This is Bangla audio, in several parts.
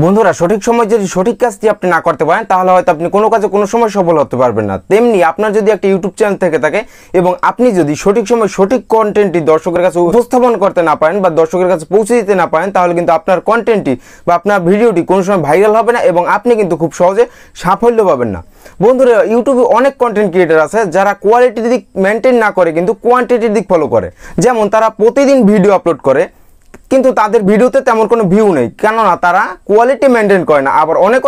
বন্ধুরা সঠিক সময় যদি সঠিক কাজটি আপনি না করতে পারেন তাহলে হয়তো আপনি কোনো কাজে কোনো সময় সফল হতে পারবেন না। তেমনি আপনার যদি একটা ইউটিউব চ্যানেল থেকে থাকে এবং আপনি যদি সঠিক সময় সঠিক কন্টেন্টটি দর্শকের কাছে উপস্থাপন করতে না পারেন বা দর্শকের কাছে পৌঁছে দিতে না পারেন তাহলে কিন্তু আপনার কন্টেন্টটি বা আপনার ভিডিওটি কোনো সময় ভাইরাল হবে না এবং আপনি কিন্তু খুব সহজে সাফল্য পাবেন না। বন্ধুরা ইউটিউবে অনেক কন্টেন্ট ক্রিয়েটার আছে যারা কোয়ালিটির দিক মেনটেন না করে কিন্তু কোয়ান্টিটির দিক ফলো করে। যেমন তারা প্রতিদিন ভিডিও আপলোড করে কিন্তু তাদের ভিডিওতে তেমন কোনো ভিউ নেই, কেননা তারা কোয়ালিটি মেনটেন করে না। আবার অনেক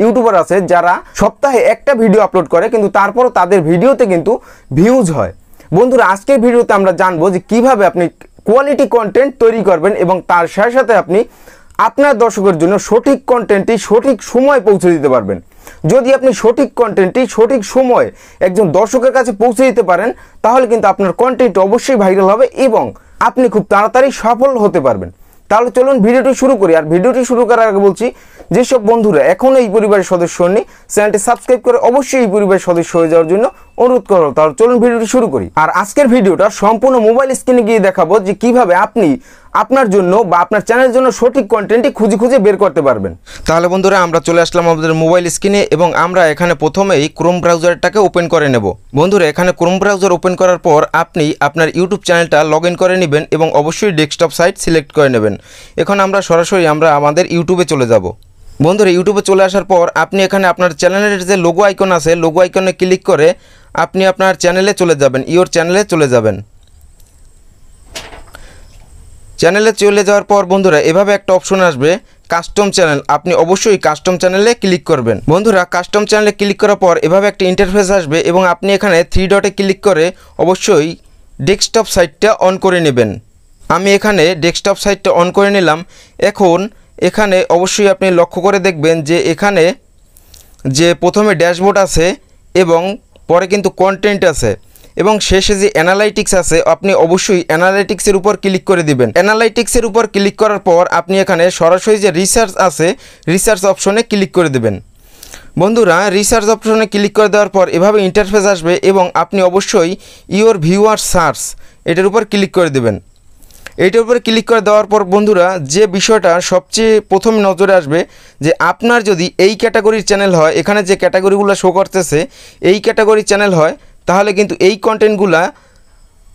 ইউটিউবার আছে যারা সপ্তাহে একটা ভিডিও আপলোড করে কিন্তু তারপরও তাদের ভিডিওতে কিন্তু ভিউজ হয়। বন্ধুরা আজকের ভিডিওতে আমরা জানবো যে কিভাবে আপনি কোয়ালিটি কন্টেন্ট তৈরি করবেন এবং তার সাথে সাথে আপনি আপনার দর্শকের জন্য সঠিক কন্টেন্টটি সঠিক সময় পৌঁছে দিতে পারবেন। যদি আপনি সঠিক কন্টেন্টটি সঠিক সময়ে একজন দর্শকের কাছে পৌঁছে দিতে পারেন তাহলে কিন্তু আপনার কন্টেন্ট অবশ্যই ভাইরাল হবে এবং আপনি খুব তাড়াতাড়ি সফল হতে পারবেন। তাহলে চলুন ভিডিওটি শুরু করি। আর ভিডিওটি শুরু করার আগে বলছি, যেসব বন্ধুরা এখনও এই পরিবারের সদস্য হননি চ্যানেলটি সাবস্ক্রাইব করে অবশ্যই এই পরিবারের সদস্য হয়ে যাওয়ার জন্য অনুরোধ করো। তাহলে চলুন ভিডিওটি শুরু করি। আর আজকের ভিডিওটা সম্পূর্ণ মোবাইল স্ক্রিনে গিয়ে দেখাবো যে কিভাবে আপনি আপনার জন্য বা আপনার চ্যানেলের জন্য সঠিক কন্টেন্টটি খুঁজে বের করতে পারবেন। তাহলে বন্ধুরা আমরা চলে আসলাম আমাদের মোবাইল স্ক্রিনে এবং আমরা এখানে প্রথমেই ক্রোম ব্রাউজারটাকে ওপেন করে নেব। বন্ধুরা এখানে ক্রোম ব্রাউজার ওপেন করার পর আপনি আপনার ইউটিউব চ্যানেলটা লগ ইন করে নেবেন এবং অবশ্যই ডেস্কটপ সাইট সিলেক্ট করে নেবেন। এখন আমরা সরাসরি আমাদের ইউটিউবে চলে যাব। বন্ধুরা ইউটিউবে চলে আসার পর আপনি এখানে আপনার চ্যানেলের যে লোগো আইকন আছে লোগো আইকনে ক্লিক করে আপনি আপনার চ্যানেলে চলে যাবেন, ইওর চ্যানেলে চলে যাবেন। চ্যানেলে চলে যাওয়ার পর বন্ধুরা এভাবে একটা অপশন আসবে কাস্টম চ্যানেল, আপনি অবশ্যই কাস্টম চ্যানেলে ক্লিক করবেন। বন্ধুরা কাস্টম চ্যানেলে ক্লিক করার পর এভাবে একটা ইন্টারফেস আসবে এবং আপনি এখানে 3 ডটে ক্লিক করে অবশ্যই ডেস্কটপ সাইটটা অন করে নেবেন। আমি এখানে ডেস্কটপ সাইটটা অন করে নিলাম। এখন এখানে অবশ্যই আপনি লক্ষ্য করে দেখবেন যে এখানে যে প্রথমে ড্যাশবোর্ড আছে এবং পরে কিন্তু কন্টেন্ট আছে এবং শেষে যে অ্যানালাইটিক্স আছে আপনি অবশ্যই অ্যানালাইটিক্সের উপর ক্লিক করে দিবেন। অ্যানালাইটিক্সের উপর ক্লিক করার পর আপনি এখানে সরাসরি যে রিসার্চ আছে রিসার্চ অপশনে ক্লিক করে দেবেন। বন্ধুরা রিসার্চ অপশনে ক্লিক করে দেওয়ার পর এভাবে ইন্টারফেস আসবে এবং আপনি অবশ্যই ইওর ভিউয়ার সার্চ এটার উপর ক্লিক করে দেবেন। এইটার উপরে ক্লিক করে দেওয়ার পর বন্ধুরা যে বিষয়টা সবচেয়ে প্রথম নজরে আসবে যে আপনার যদি এই ক্যাটাগরির চ্যানেল হয়, এখানে যে ক্যাটাগরিগুলো শো করতেছে এই ক্যাটাগরির চ্যানেল হয় তাহলে কিন্তু এই কন্টেন্টগুলা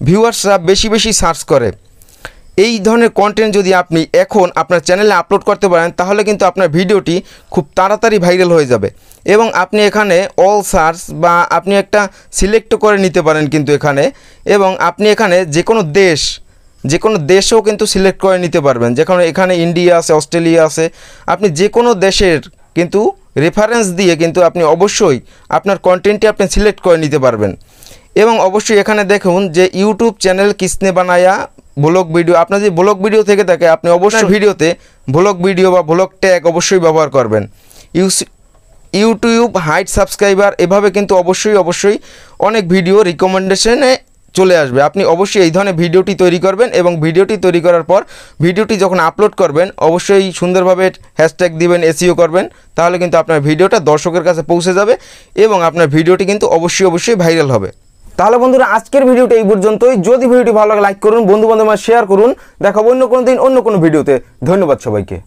ভিউয়ার্সরা বেশি সার্চ করে। এই ধরনের কন্টেন্ট যদি আপনি এখন আপনার চ্যানেলে আপলোড করতে পারেন তাহলে কিন্তু আপনার ভিডিওটি খুব তাড়াতাড়ি ভাইরাল হয়ে যাবে এবং আপনি এখানে অল সার্চ বা আপনি একটা সিলেক্ট করে নিতে পারেন কিন্তু এখানে, এবং আপনি এখানে যে কোনো দেশও কিন্তু সিলেক্ট করে নিতে পারবেন। যেখানে এখানে ইন্ডিয়া আছে, অস্ট্রেলিয়া আছে, আপনি যে কোনো দেশের কিন্তু রেফারেন্স দিয়ে কিন্তু আপনি অবশ্যই আপনার কন্টেন্টটি আপনি সিলেক্ট করে নিতে পারবেন। এবং অবশ্যই এখানে দেখুন যে ইউটিউব চ্যানেল কিসনে বানায়া ব্লগ ভিডিও, আপনার যদি ব্লগ ভিডিও থেকে থাকে আপনি অবশ্যই ভিডিওতে ব্লগ ভিডিও বা ব্লগ ট্যাগ অবশ্যই ব্যবহার করবেন। ইউটিউব হাইট সাবস্ক্রাইবার এভাবে কিন্তু অবশ্যই অনেক ভিডিও রিকমেন্ডেশনে চলে আসবে। আপনি অবশ্যই এই ধরনের ভিডিওটি তৈরি করবেন এবং ভিডিওটি তৈরি করার পর ভিডিওটি যখন আপলোড করবেন অবশ্যই সুন্দরভাবে হ্যাশট্যাগ দিবেন, এসইও করবেন, তাহলে কিন্তু আপনার ভিডিওটা দর্শকের কাছে পৌঁছে যাবে এবং আপনার ভিডিওটি কিন্তু অবশ্যই ভাইরাল হবে। তাহলে বন্ধুরা আজকের ভিডিওটা এই পর্যন্তই। যদি ভিডিওটি ভালো লাগে লাইক করুন, বন্ধু বান্ধবের শেয়ার করুন। দেখাবো অন্য কোনো দিন অন্য কোনো ভিডিওতে। ধন্যবাদ সবাইকে।